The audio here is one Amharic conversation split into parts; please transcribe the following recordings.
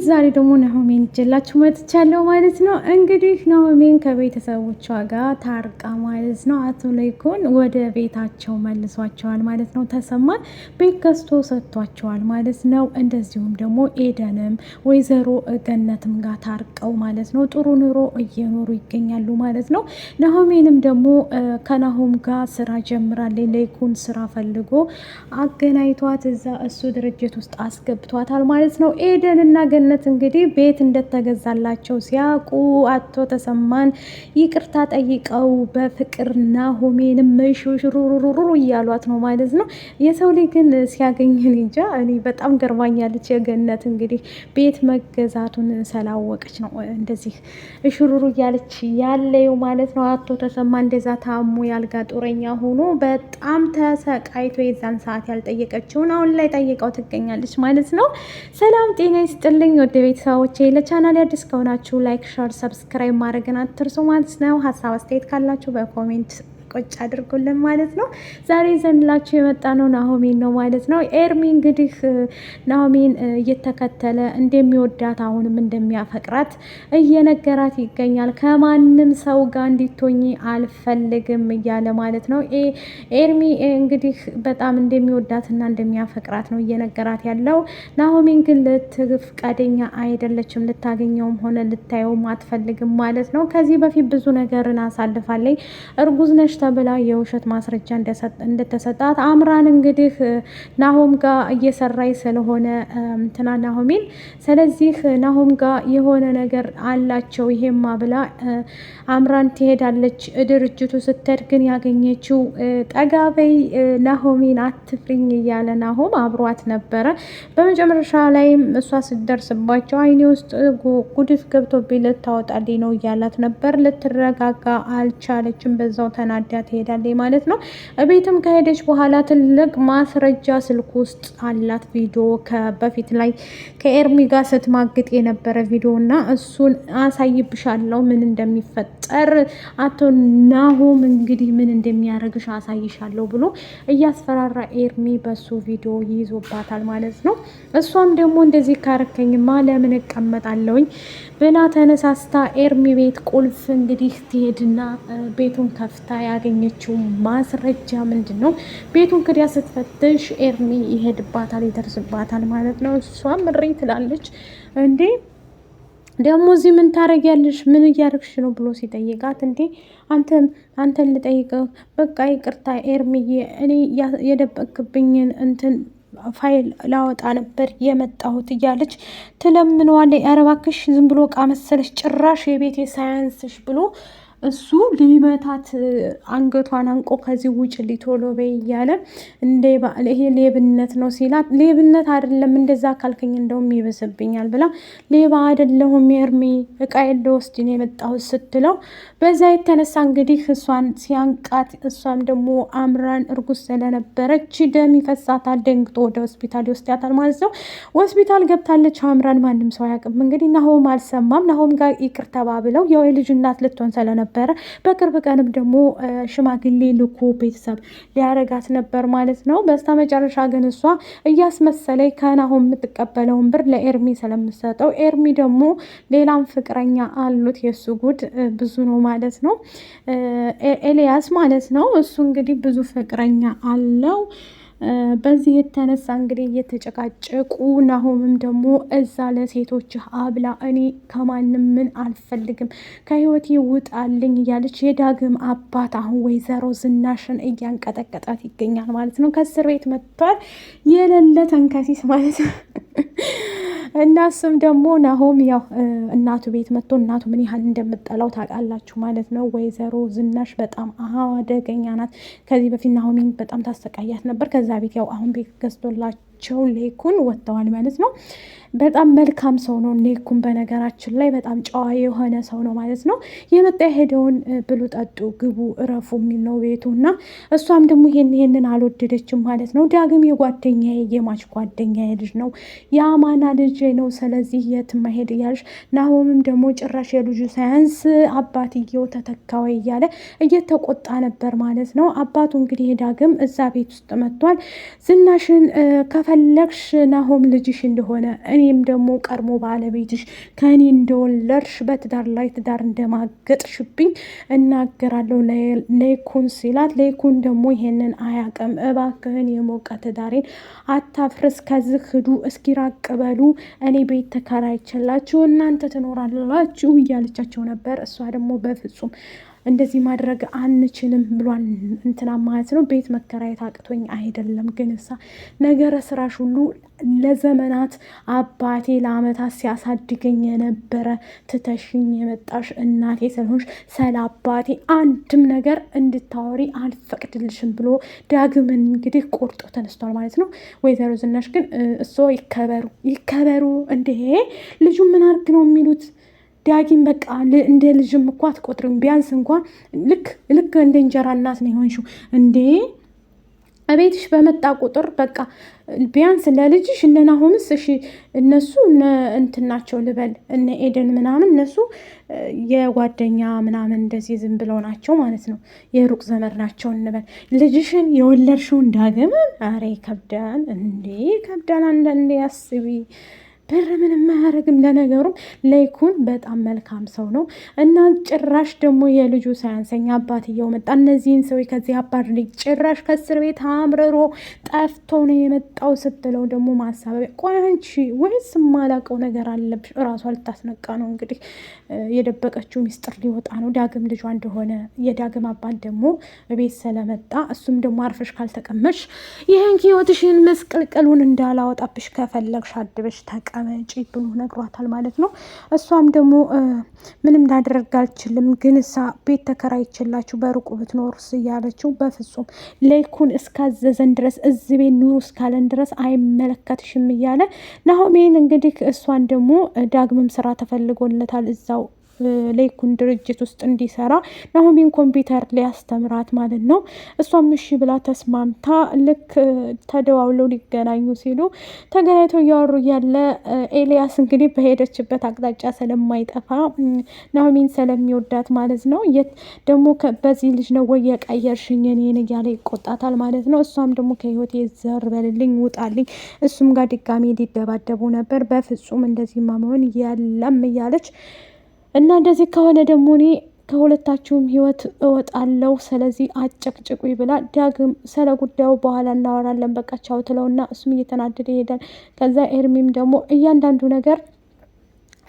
ዛሬ ደግሞ ናሆሜን ይዤላችሁ መጥቻለሁ ማለት ነው። እንግዲህ ናሆሜን ከቤተሰቦቿ ጋር ታርቃ ማለት ነው አቶ ለይኩን ወደ ቤታቸው መልሷቸዋል ማለት ነው። ተሰማን ቤት ገዝቶ ሰጥቷቸዋል ማለት ነው። እንደዚሁም ደግሞ ኤደንም ወይዘሮ ገነትም ጋር ታርቀው ማለት ነው ጥሩ ኑሮ እየኖሩ ይገኛሉ ማለት ነው። ናሆሜንም ደግሞ ከናሆም ጋር ስራ ጀምራለች። ለይኩን ስራ ፈልጎ አገናኝቷት እዛ እሱ ድርጅት ውስጥ አስገብቷታል ማለት ነው። ኤደን እና ገነት እንግዲህ ቤት እንደተገዛላቸው ሲያውቁ አቶ ተሰማን ይቅርታ ጠይቀው በፍቅር ናሆሜንም ሽሩሩሩ እያሏት ነው ማለት ነው። የሰው ልጅ ግን ሲያገኝን እንጃ እኔ በጣም ገርማኛለች። የገነት እንግዲህ ቤት መገዛቱን ስላወቀች ነው እንደዚህ ሽሩሩ እያለች ያለው ማለት ነው። አቶ ተሰማ እንደዛ ታሞ ያልጋ ጦረኛ ሆኖ በጣም ተሰቃይቶ የዛን ሰዓት ያልጠየቀችውን አሁን ላይ ጠይቀው ትገኛለች ማለት ነው። ሰላም ጤና ይስጥልኝ ወደ ቤተሰቦቼ። ለቻናል አዲስ ከሆናችሁ ላይክ፣ ሸር፣ ሰብስክራይብ ማድረግን አትርሱ ማለት ነው። ሀሳብ አስተያየት ካላችሁ በኮሜንት ቁጭ አድርጉልን ማለት ነው። ዛሬ ዘንላችሁ የመጣ ነው ናሆሜን ነው ማለት ነው። ኤርሚ እንግዲህ ናሆሜን እየተከተለ እንደሚወዳት አሁንም እንደሚያፈቅራት እየነገራት ይገኛል። ከማንም ሰው ጋር እንዲትሆኚ አልፈልግም እያለ ማለት ነው። ኤርሚ እንግዲህ በጣም እንደሚወዳትና እንደሚያፈቅራት ነው እየነገራት ያለው። ናሆሜን ግን ፍቃደኛ አይደለችም። ልታገኘውም ሆነ ልታየውም አትፈልግም ማለት ነው። ከዚህ በፊት ብዙ ነገርን አሳልፋለች። እርጉዝ ነሽ ተብላ የውሸት ማስረጃ እንደተሰጣት አምራን እንግዲህ ናሆም ጋር እየሰራይ ስለሆነ እንትና ናሆሜን ስለዚህ ናሆም ጋር የሆነ ነገር አላቸው ይሄማ ብላ አምራን ትሄዳለች። ድርጅቱ ስትሄድ ግን ያገኘችው ጠጋበይ ናሆሜን አትፍሪኝ እያለ ናሆም አብሯት ነበረ። በመጨረሻ ላይም እሷ ስትደርስባቸው አይኔ ውስጥ ጉድፍ ገብቶብኝ ልታወጣልኝ ነው እያላት ነበር። ልትረጋጋ አልቻለችም። በዛው ተናዳ ትሄዳለች ማለት ነው። ቤትም ከሄደች በኋላ ትልቅ ማስረጃ ስልክ ውስጥ አላት ቪዲዮ በፊት ላይ ከኤርሚ ጋር ስትማግጥ የነበረ ቪዲዮ እና እሱን አሳይብሻለሁ ምን እንደሚፈጠር አቶ ናሆም እንግዲህ ምን እንደሚያደርግሽ አሳይሻለሁ ብሎ እያስፈራራ ኤርሚ በሱ ቪዲዮ ይይዞባታል ማለት ነው። እሷም ደግሞ እንደዚህ ካረከኝማ ለምን እቀመጣለሁኝ ብላ ተነሳስታ ኤርሚ ቤት ቁልፍ እንግዲህ ትሄድና ቤቱን ከፍታ ያገኘችው ማስረጃ ምንድን ነው? ቤቱን ክዲያ ስትፈትሽ ኤርሚ ይሄድባታል፣ ይደርስባታል ማለት ነው። እሷም ምሪ ትላለች። እንዴ ደግሞ እዚህ ምን ታረጊያለሽ? ምን እያደረግሽ ነው ብሎ ሲጠይቃት እንዴ አንተን ልጠይቅህ በቃ ይቅርታ ኤርሚዬ፣ እኔ የደበቅብኝን እንትን ፋይል ላወጣ ነበር የመጣሁት እያለች ትለምነዋለች። ኧረ እባክሽ ዝም ብሎ እቃ መሰለሽ ጭራሽ የቤቴ ሳያንስሽ ብሎ እሱ ሊመታት አንገቷን አንቆ ከዚህ ውጭ ሊቶሎ በይ እያለ ይሄ ሌብነት ነው ሲላት፣ ሌብነት አይደለም እንደዛ ካልከኝ እንደውም ይበስብኛል ብላ ሌባ አይደለሁም ኤርሚ እቃ የለወስድ ነው የመጣሁት ስትለው፣ በዛ የተነሳ እንግዲህ እሷን ሲያንቃት እሷም ደግሞ አምራን እርጉዝ ስለነበረች ደም ይፈሳታል። ደንግጦ ወደ ሆስፒታል ይወስዳታል ማለት ነው። ሆስፒታል ገብታለች አምራን። ማንም ሰው አያውቅም እንግዲህ ናሆም አልሰማም። ናሆም ጋር ይቅር ተባብለው ያው የልጅ እናት ልትሆን ስለነበረ በቅርብ ቀንም ደግሞ ሽማግሌ ልኮ ቤተሰብ ሊያረጋት ነበር ማለት ነው። በስተ መጨረሻ ግን እሷ እያስመሰለኝ ከናሆም የምትቀበለውን ብር ለኤርሚ ስለምሰጠው ኤርሚ ደግሞ ሌላም ፍቅረኛ አሉት። የእሱ ጉድ ብዙ ነው ማለት ነው። ኤልያስ ማለት ነው። እሱ እንግዲህ ብዙ ፍቅረኛ አለው። በዚህ የተነሳ እንግዲህ እየተጨቃጨቁ ናሆምም ደግሞ እዛ ለሴቶች አብላ እኔ ከማንም ምን አልፈልግም ከህይወቴ ውጣልኝ እያለች የዳግም አባት አሁን ወይዘሮ ዝናሽን እያንቀጠቀጣት ይገኛል ማለት ነው። ከእስር ቤት መጥቷል የሌለ ተንከሲስ ማለት ነው። እና እሱም ደግሞ ናሆም ያው እናቱ ቤት መጥቶ እናቱ ምን ያህል እንደምጠላው ታውቃላችሁ ማለት ነው። ወይዘሮ ዝናሽ በጣም አደገኛ ናት። ከዚህ በፊት ናሆሚን በጣም ታሰቃያት ነበር። ከዛ ቤት ያው አሁን ቤት ገዝቶላቸው ለይኩን ወጥተዋል ማለት ነው። በጣም መልካም ሰው ነው ለይኩን። በነገራችን ላይ በጣም ጨዋ የሆነ ሰው ነው ማለት ነው። የመጣ የሄደውን ብሉ፣ ጠጡ፣ ግቡ፣ እረፉ የሚል ነው ቤቱ እና እሷም ደግሞ ይሄንን አልወደደችም ማለት ነው። ዳግም የጓደኛዬ የማች ጓደኛዬ ልጅ ነው የአማና ልጅ ነው። ስለዚህ የት መሄድ እያለች ናሆምም ደግሞ ጭራሽ የልጁ ሳያንስ አባትየው ተተካወ እያለ እየተቆጣ ነበር ማለት ነው። አባቱ እንግዲህ ዳግም እዛ ቤት ውስጥ መጥቷል። ዝናሽን ከፈለግሽ ናሆም ልጅሽ እንደሆነ እኔም ደግሞ ቀድሞ ባለቤትሽ ከእኔ እንደወለድሽ በትዳር ላይ ትዳር እንደማገጥሽብኝ እናገራለሁ ለይኩን ሲላት፣ ለይኩን ደግሞ ይሄንን አያቅም። እባክህን የሞቀ ትዳሬን አታፍርስ፣ ከዚህ ሂዱ፣ እስኪ ራቅ በሉ፣ እኔ ቤት ተከራይቼላችሁ እናንተ ትኖራላችሁ እያለቻቸው ነበር። እሷ ደግሞ በፍጹም እንደዚህ ማድረግ አንችልም ብሏል እንትና ማለት ነው። ቤት መከራየት አቅቶኝ አይደለም፣ ግን እሳ ነገረ ስራሽ ሁሉ ለዘመናት አባቴ ለአመታት ሲያሳድገኝ የነበረ ትተሽኝ የመጣሽ እናቴ ስለሆንሽ ስለ አባቴ አንድም ነገር እንድታወሪ አልፈቅድልሽም ብሎ ዳግም እንግዲህ ቆርጦ ተነስቷል ማለት ነው። ወይዘሮ ዝናሽ ግን እሶ ይከበሩ እንዴ ልጁ ምን አርግ ነው የሚሉት? ዳጊም በቃ እንደ ልጅም እኮ አትቆጥርም። ቢያንስ እንኳን ልክ እንደ እንጀራ እናት ነው የሆንሽው እንዴ። ቤትሽ በመጣ ቁጥር በቃ ቢያንስ ለልጅሽ እነ ናሆምስ እሺ እነሱ እንትን ናቸው ልበል፣ እነ ኤደን ምናምን እነሱ የጓደኛ ምናምን እንደዚህ ዝም ብለው ናቸው ማለት ነው፣ የሩቅ ዘመድ ናቸው እንበል። ልጅሽን የወለድሽውን ዳግምን አሬ ይከብዳል እንዴ፣ ይከብዳል። አንዳንዴ አስቢ። ብር ምንም አያደርግም። ለነገሩም ለይኩን በጣም መልካም ሰው ነው እና ጭራሽ ደግሞ የልጁ ሳያንሰኝ አባትየው መጣ። እነዚህን ሰው ከዚህ አባት ልጅ ጭራሽ ከእስር ቤት አምርሮ ጠፍቶ ነው የመጣው ስትለው ደግሞ ማሳበቢያ። ቆይ አንቺ ወይስ የማላውቀው ነገር አለብሽ? እራሷ ልታስነቃ ነው እንግዲህ። የደበቀችው ሚስጥር ሊወጣ ነው ዳግም ልጇ እንደሆነ። የዳግም አባት ደግሞ ቤት ስለመጣ እሱም ደግሞ አርፈሽ ካልተቀመሽ ይህን ህይወትሽን መስቀልቀሉን እንዳላወጣብሽ ከፈለግሽ አድበሽ ተቀመጪ ብሎ ነግሯታል ማለት ነው። እሷም ደግሞ ምንም ላደርግ አልችልም፣ ግን እሳ ቤት ተከራይችላችሁ በሩቁ ብትኖሩስ እያለችው፣ በፍጹም ለይኩን እስካዘዘን ድረስ እዚህ ቤት ኑሩ እስካለን ድረስ አይመለከትሽም እያለ ናሆሜን እንግዲህ እሷን ደግሞ ዳግምም ስራ ተፈልጎለታል እዛው ለይኩን ድርጅት ውስጥ እንዲሰራ ናሆሜን ኮምፒውተር ሊያስተምራት ማለት ነው። እሷም እሺ ብላ ተስማምታ ልክ ተደዋውለው ሊገናኙ ሲሉ ተገናኝተው እያወሩ እያለ ኤልያስ እንግዲህ በሄደችበት አቅጣጫ ስለማይጠፋ ናሆሜን ስለሚወዳት ማለት ነው ደግሞ በዚህ ልጅ ነው ወይ የቀየርሽኝ እኔን እያለ ይቆጣታል ማለት ነው። እሷም ደግሞ ከህይወቴ ዘር በልልኝ ውጣልኝ፣ እሱም ጋር ድጋሜ ሊደባደቡ ነበር። በፍጹም እንደዚህ ማመን የለም እያለች እና እንደዚህ ከሆነ ደግሞ እኔ ከሁለታችሁም ህይወት እወጣለሁ፣ ስለዚህ አጨቅጭቁ ብላ ዳግም ስለ ጉዳዩ በኋላ እናወራለን በቃ ቻው ትለውና እሱም እየተናደደ ይሄዳል። ከዛ ኤርሚም ደግሞ እያንዳንዱ ነገር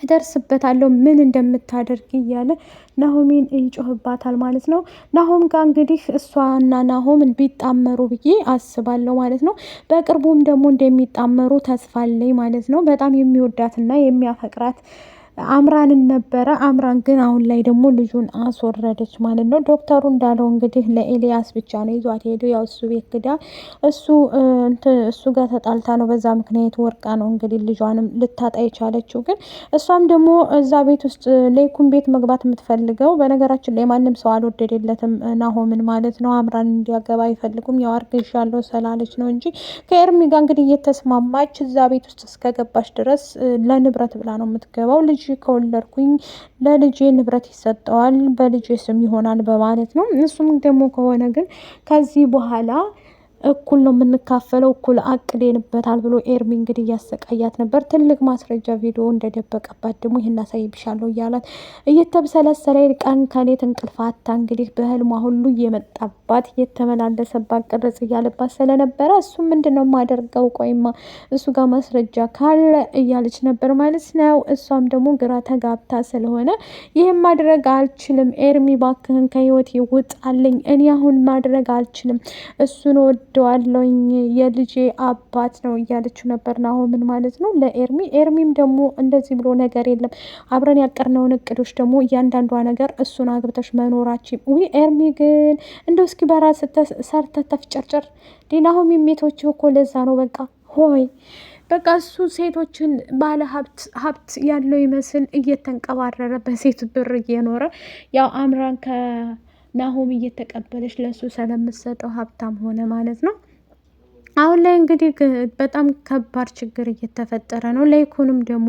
እደርስበታለሁ ምን እንደምታደርግ እያለ ናሆሜን ይጮህባታል ማለት ነው። ናሆም ጋር እንግዲህ እሷና ናሆም ቢጣመሩ ብዬ አስባለሁ ማለት ነው። በቅርቡም ደግሞ እንደሚጣመሩ ተስፋ አለኝ ማለት ነው። በጣም የሚወዳትና የሚያፈቅራት አምራንን ነበረ። አምራን ግን አሁን ላይ ደግሞ ልጁን አስወረደች ማለት ነው። ዶክተሩ እንዳለው እንግዲህ ለኤልያስ ብቻ ነው ይዟት ሄዱ። ያው እሱ ቤት ክዳ እሱ ጋር ተጣልታ ነው በዛ ምክንያት ወርቃ ነው እንግዲህ ልጇንም ልታጣ የቻለችው። ግን እሷም ደግሞ እዛ ቤት ውስጥ ለይኩን ቤት መግባት የምትፈልገው በነገራችን ላይ ማንም ሰው አልወደደለትም ናሆምን ማለት ነው። አምራን እንዲያገባ አይፈልጉም። ያው አርግዣለሁ ስላለች ነው እንጂ ከኤርሚ ጋር እንግዲህ እየተስማማች እዛ ቤት ውስጥ እስከገባች ድረስ ለንብረት ብላ ነው የምትገባው። ልጅ ከወለድኩኝ ለልጄ ንብረት ይሰጠዋል፣ በልጄ ስም ይሆናል በማለት ነው። እሱም ደግሞ ከሆነ ግን ከዚህ በኋላ እኩል ነው የምንካፈለው፣ እኩል አቅዴንበታል ብሎ ኤርሚ እንግዲህ እያሰቃያት ነበር። ትልቅ ማስረጃ ቪዲዮ እንደደበቀባት ደግሞ ይህን አሳይብሻለሁ እያላት እየተብሰለሰለ ቀን ከሌት እንቅልፍ አታ እንግዲህ በህልሟ ሁሉ እየመጣባት እየተመላለሰባት ቅርጽ እያለባት ስለነበረ እሱም ምንድን ነው የማደርገው ቆይማ እሱ ጋር ማስረጃ ካለ እያለች ነበር ማለት ነው። እሷም ደግሞ ግራ ተጋብታ ስለሆነ ይህም ማድረግ አልችልም ኤርሚ ባክህን ከህይወት ይውጣልኝ፣ እኔ አሁን ማድረግ አልችልም፣ እሱን ወደዋለኝ የልጄ አባት ነው እያለችው ነበር ናሆምን ማለት ነው ለኤርሚ። ኤርሚም ደግሞ እንደዚህ ብሎ ነገር የለም አብረን ያቀርነውን እቅዶች ደግሞ እያንዳንዷ ነገር እሱን አግብተሽ መኖራችን። ውይ ኤርሚ ግን እንደው እስኪ በራስ ሰርተህ ተፍጨርጨር። ናሆም የሚቶች እኮ ለዛ ነው በቃ ሆይ በቃ እሱ ሴቶችን ባለ ሀብት ያለው ይመስል እየተንቀባረረ በሴት ብር እየኖረ ያው አምራን ናሆም እየተቀበለች ለሱ ስለምትሰጠው ሀብታም ሆነ ማለት ነው። አሁን ላይ እንግዲህ በጣም ከባድ ችግር እየተፈጠረ ነው። ለይኩንም ደግሞ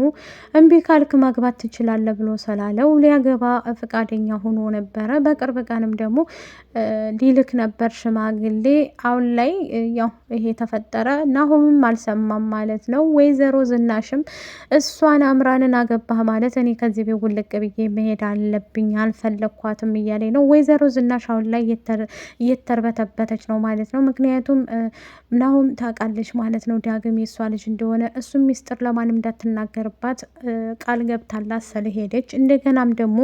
እምቢ ካልክ ማግባት ትችላለህ ብሎ ስላለው ሊያገባ ፈቃደኛ ሆኖ ነበረ። በቅርብ ቀንም ደግሞ ሊልክ ነበር ሽማግሌ። አሁን ላይ ያው ይሄ ተፈጠረ። ናሆምም አልሰማም ማለት ነው። ወይዘሮ ዝናሽም እሷን አምራንን አገባህ ማለት እኔ ከዚህ ቤት ውልቅ ብዬ መሄድ አለብኝ አልፈለግኳትም እያለ ነው። ወይዘሮ ዝናሽ አሁን ላይ እየተርበተበተች ነው ማለት ነው። ምክንያቱም ናሆም ታውቃለች ማለት ነው ዳግም የሷ ልጅ እንደሆነ። እሱም ሚስጥር ለማንም እንዳትናገርባት ቃል ገብታላት ስለሄደች እንደገናም ደግሞ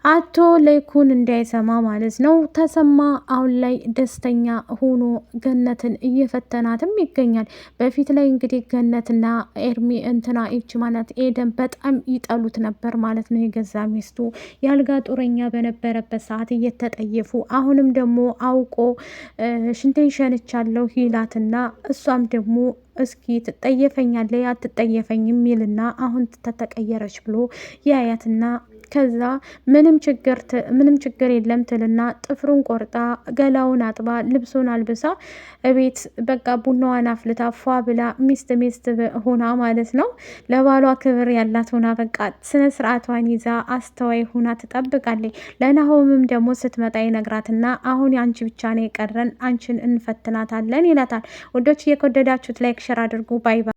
አቶ ለይኩን እንዳይሰማ ማለት ነው። ተሰማ አሁን ላይ ደስተኛ ሆኖ ገነትን እየፈተናትም ይገኛል። በፊት ላይ እንግዲህ ገነትና ኤርሚ እንትና ይች ማለት ኤደን በጣም ይጠሉት ነበር ማለት ነው። የገዛ ሚስቱ ያልጋ ጡረኛ በነበረበት ሰዓት እየተጠየፉ አሁንም ደግሞ አውቆ ሽንቴን ሸንቻለሁ ይላትና እሷም ደግሞ እስኪ ትጠየፈኛለህ አትጠየፈኝም የሚልና አሁን ተተቀየረች ብሎ ያያትና ከዛ ምንም ችግር የለም ትልና ጥፍሩን ቆርጣ ገላውን አጥባ ልብሱን አልብሳ እቤት በቃ ቡናዋን አፍልታ ፏ ብላ ሚስት ሆና ማለት ነው። ለባሏ ክብር ያላት ሆና በቃ ስነ ስርዓቷን ይዛ አስተዋይ ሆና ትጠብቃለች። ለናሆምም ደግሞ ስትመጣ ይነግራትና አሁን አንቺ ብቻ ነው የቀረን አንቺን እንፈትናታለን ይላታል። ወዶች እየከወደዳችሁት ላይክ ሸር አድርጉ። ባይ ባይ።